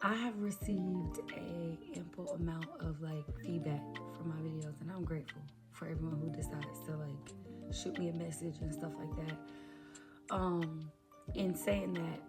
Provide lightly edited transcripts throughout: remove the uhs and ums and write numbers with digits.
I have received a ample amount of feedback from my videos, and I'm grateful for everyone who decides to shoot me a message and stuff like that. In saying that,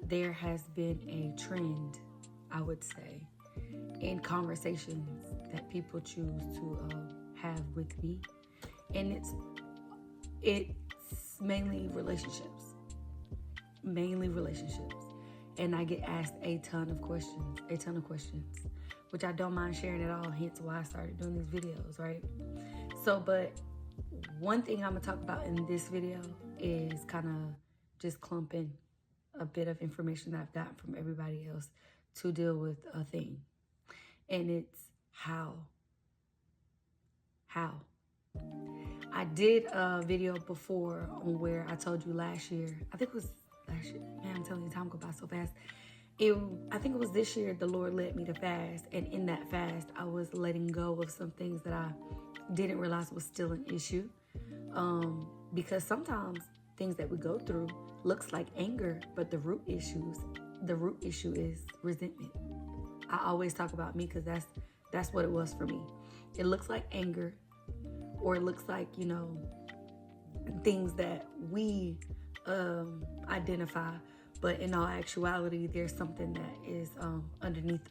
there has been a trend, I would say, in conversations that people choose to have with me, and it's mainly relationships, and I get asked a ton of questions, which I don't mind sharing at all, hence why I started doing these videos, right? So, but one thing I'm gonna talk about in this video is kind of just clumping a bit of information that I've gotten from everybody else to deal with a thing. And it's how. I did a video before on where I told you last year, I think it was last year, man, I'm telling you, time go by so fast. I think it was this year, the Lord led me to fast. And in that fast, I was letting go of some things that I didn't realize was still an issue. Because sometimes things that we go through looks like anger, but the root issue is resentment. I always talk about me because that's what it was for me. It looks like anger, or it looks like, things that we identify, but in all actuality, there's something that is underneath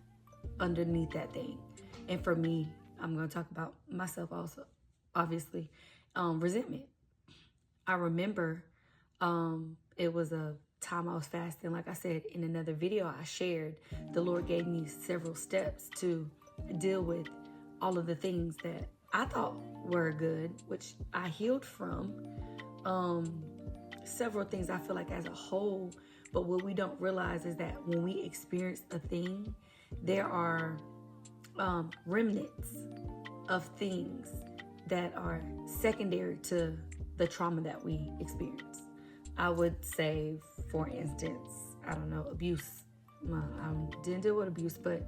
that thing. And for me, I'm going to talk about myself also, obviously, resentment. I remember it was a time I was fasting. Like I said, in another video I shared, the Lord gave me several steps to deal with all of the things that I thought were good, which I healed from. Several things I feel like as a whole, but what we don't realize is that when we experience a thing, there are remnants of things that are secondary to the trauma that we experience. I would say, for instance, I don't know, abuse. I didn't deal with abuse, but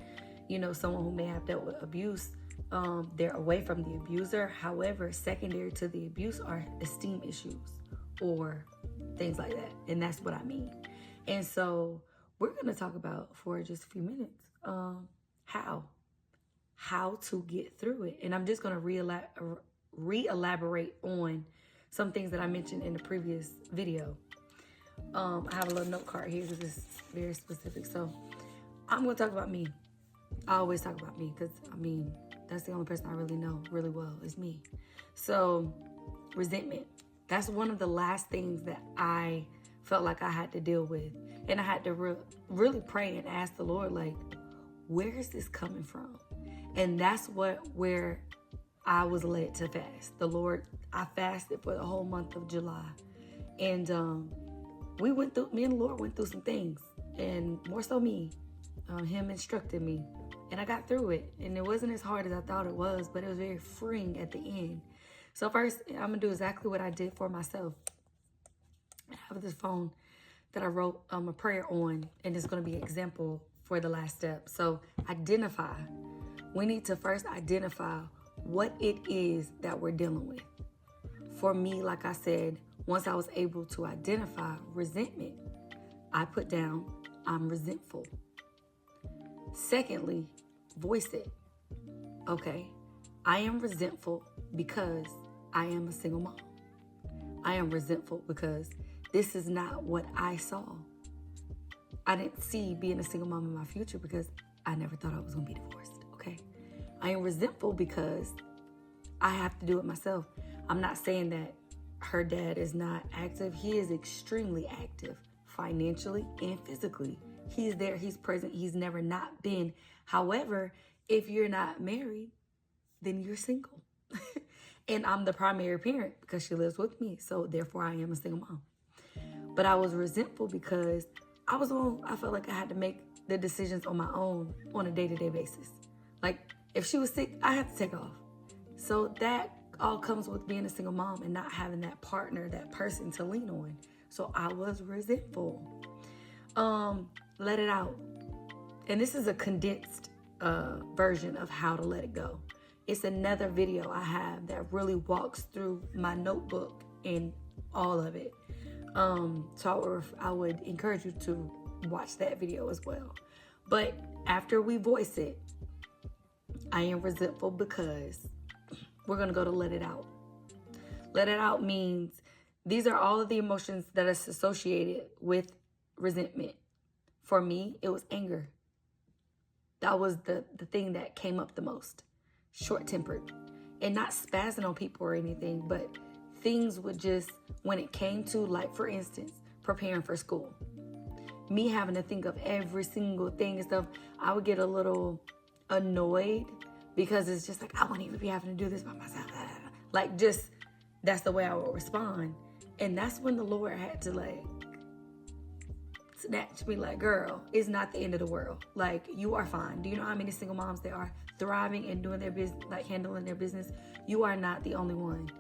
someone who may have dealt with abuse, they're away from the abuser. However, secondary to the abuse are esteem issues or things like that. And that's what I mean. And so we're going to talk about, for just a few minutes, how to get through it. And I'm just going to re-elaborate on some things that I mentioned in the previous video. I have a little note card here because it's very specific. So I'm going to talk about me. I always talk about me because, that's the only person I really know really well is me. So resentment, that's one of the last things that I felt like I had to deal with. And I had to really pray and ask the Lord, where is this coming from? And that's where I was led to fast. I fasted for the whole month of July. And me and the Lord went through some things. And more so me, him instructed me. And I got through it. And it wasn't as hard as I thought it was, but it was very freeing at the end. So first, I'm going to do exactly what I did for myself. I have this phone that I wrote a prayer on, and it's going to be an example for the last step. So identify. We need to first identify what it is that we're dealing with. For me, like I said, once I was able to identify resentment, I put down, I'm resentful. Secondly, voice it. Okay, I am resentful because I am a single mom. I am resentful because this is not what I saw. I didn't see being a single mom in my future because I never thought I was going to be divorced, okay? I am resentful because I have to do it myself. I'm not saying that her dad is not active. He is extremely active financially and physically. He's there, he's present, he's never not been. However, if you're not married, then you're single. And I'm the primary parent because she lives with me. So therefore I am a single mom. But I was resentful because I felt like I had to make the decisions on my own on a day-to-day basis. Like if she was sick, I had to take off. So that all comes with being a single mom and not having that partner, that person to lean on. So I was resentful. Let it out. And this is a condensed version of how to let it go. It's another video I have that really walks through my notebook and all of it. So I would encourage you to watch that video as well. But after we voice it, I am resentful because we're going to go to let it out. Let it out means these are all of the emotions that are associated with resentment. For me, it was anger. That was the thing that came up the most. Short-tempered. And not spazzing on people or anything, but things would just, when it came to, like, for instance, preparing for school. Me having to think of every single thing and stuff, I would get a little annoyed because it's just like, I wouldn't even be having to do this by myself. Like, just, that's the way I would respond. And that's when the Lord had to, like, snatch me, like, girl, it's not the end of the world. Like, you are fine. Do you know how many single moms there are thriving and doing their business, like handling their business? You are not the only one.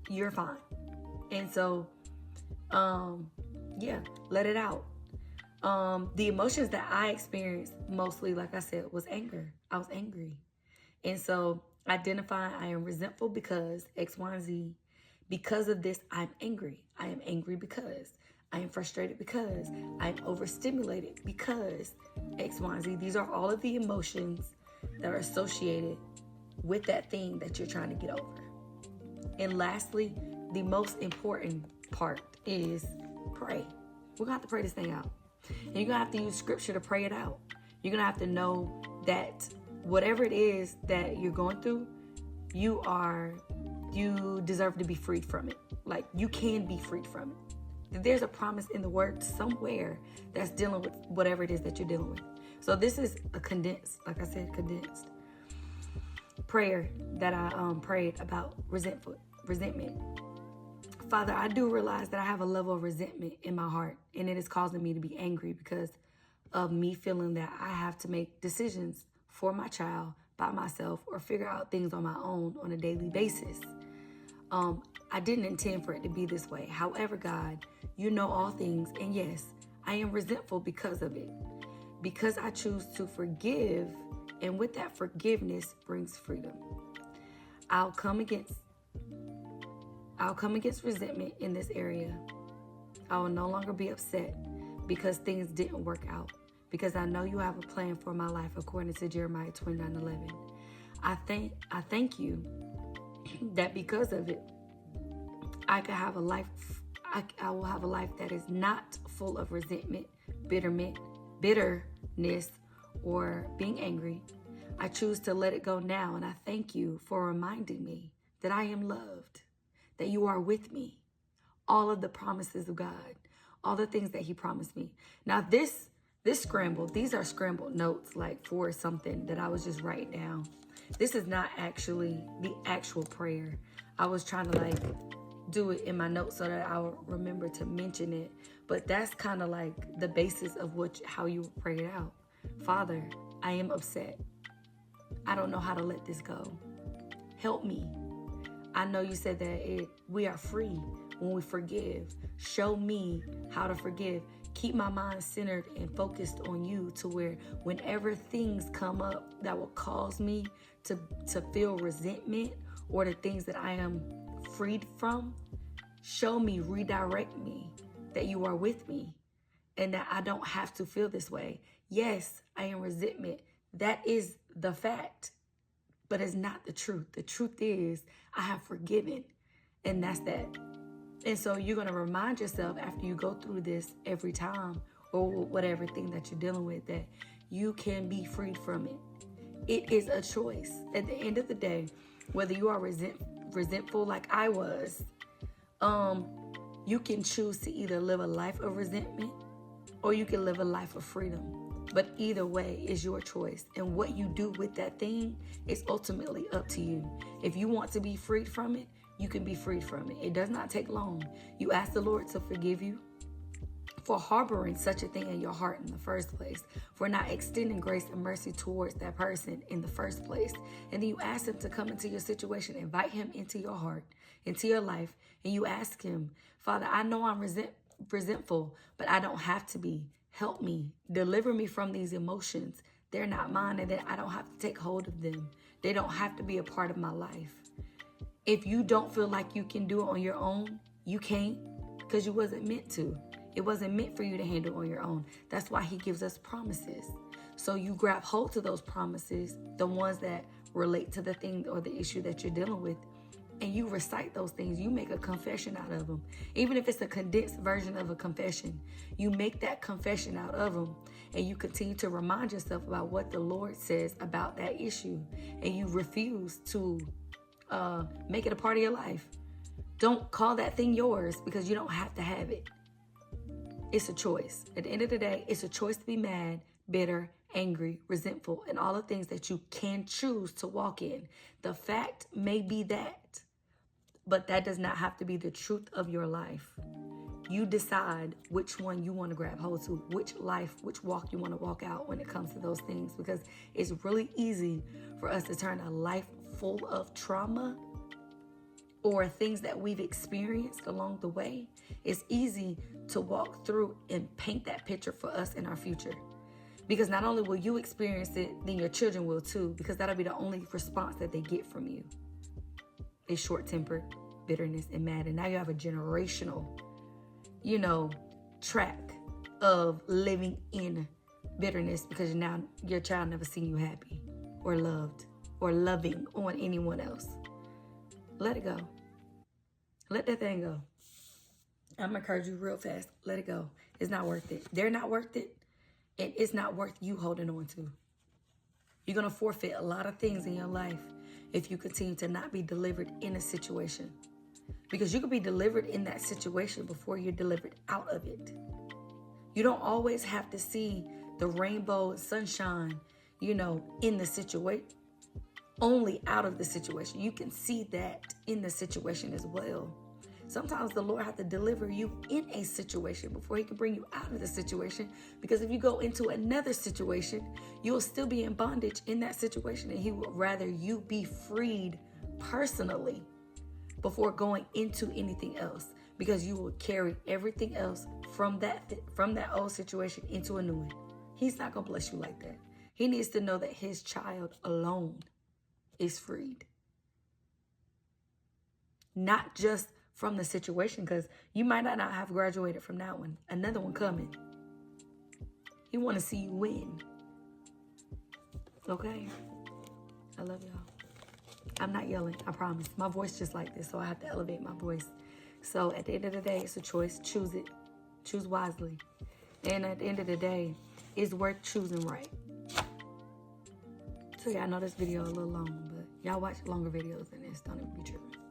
You're fine. And so, yeah, let it out. The emotions that I experienced mostly, like I said, was anger. I was angry. And so identifying I am resentful because X, Y, and Z. Because of this, I'm angry. I am angry because I am frustrated because I'm overstimulated because X, Y, and Z. These are all of the emotions that are associated with that thing that you're trying to get over. And lastly, the most important part is pray. We're going to have to pray this thing out. And you're going to have to use scripture to pray it out. You're going to have to know that whatever it is that you're going through, you deserve to be freed from it. Like, you can be freed from it. There's a promise in the word somewhere that's dealing with whatever it is that you're dealing with. So this is a condensed prayer that I prayed about resentment. Father, I do realize that I have a level of resentment in my heart, and it is causing me to be angry because of me feeling that I have to make decisions for my child by myself or figure out things on my own on a daily basis. I didn't intend for it to be this way. However, God, you know all things, and yes, I am resentful because of it. Because I choose to forgive, and with that forgiveness brings freedom. I'll come against resentment in this area. I will no longer be upset because things didn't work out, because I know you have a plan for my life according to Jeremiah 29:11. I thank you that because of it, I will have a life that is not full of resentment, bitterness, or being angry. I choose to let it go now, and I thank you for reminding me that I am loved, that you are with me. All of the promises of God, all the things that he promised me. Now this scramble, these are scrambled notes, like for something that I was just writing down. This is not actually the actual prayer. I was trying to like do it in my notes so that I'll remember to mention it. But that's kind of like the basis of how you pray it out. Father, I am upset. I don't know how to let this go. Help me. I know you said that we are free when we forgive. Show me how to forgive. Keep my mind centered and focused on you to where whenever things come up that will cause me to feel resentment or the things that I am freed from, show me, redirect me, that you are with me and that I don't have to feel this way. Yes, I am resentment. That is the fact, but it's not the truth. The truth is I have forgiven, and that's that. And so you're going to remind yourself after you go through this every time or whatever thing that you're dealing with that you can be freed from it. It is a choice. At the end of the day, whether you are resentful like I was, you can choose to either live a life of resentment or you can live a life of freedom. But either way is your choice. And what you do with that thing is ultimately up to you. If you want to be freed from it, you can be freed from it. It does not take long. You ask the Lord to forgive you for harboring such a thing in your heart in the first place, for not extending grace and mercy towards that person in the first place. And then you ask him to come into your situation, invite him into your heart, into your life, and you ask him, Father, I know I'm resentful, but I don't have to be. Help me. Deliver me from these emotions. They're not mine, and that I don't have to take hold of them. They don't have to be a part of my life. If you don't feel like you can do it on your own, you can't, because you wasn't meant to. It wasn't meant for you to handle on your own. That's why he gives us promises. So you grab hold to those promises, the ones that relate to the thing or the issue that you're dealing with, and you recite those things. You make a confession out of them. Even if it's a condensed version of a confession, you make that confession out of them, and you continue to remind yourself about what the Lord says about that issue, and you refuse to make it a part of your life. Don't call that thing yours, because you don't have to have it. It's a choice. At the end of the day, it's a choice to be mad, bitter, angry, resentful, and all the things that you can choose to walk in. The fact may be that, but that does not have to be the truth of your life. You decide which one you want to grab hold to, which life, which walk you want to walk out when it comes to those things, because it's really easy for us to turn a life full of trauma or things that we've experienced along the way. It's easy to walk through and paint that picture for us in our future. Because not only will you experience it, then your children will too, because that'll be the only response that they get from you. Is short-tempered, bitterness, and mad. And now you have a generational, track of living in bitterness, because now your child never seen you happy or loved or loving on anyone else. Let it go. Let that thing go. I'm going to encourage you real fast. Let it go. It's not worth it. They're not worth it. And it's not worth you holding on to. You're going to forfeit a lot of things in your life if you continue to not be delivered in a situation. Because you could be delivered in that situation before you're delivered out of it. You don't always have to see the rainbow and sunshine, in the situation. Only out of the situation. You can see that in the situation as well. Sometimes the Lord has to deliver you in a situation before he can bring you out of the situation. Because if you go into another situation, you'll still be in bondage in that situation. And he would rather you be freed personally before going into anything else. Because you will carry everything else from that old situation into a new one. He's not going to bless you like that. He needs to know that his child alone is freed. Not just from the situation, because you might not have graduated from that one. Another one coming. He want to see you win. Okay? I love y'all. I'm not yelling, I promise. My voice just like this, so I have to elevate my voice. So at the end of the day, it's a choice. Choose it. Choose wisely. And at the end of the day, it's worth choosing right. So yeah, I know this video a little long, but y'all watch longer videos than this. Don't even be tripping.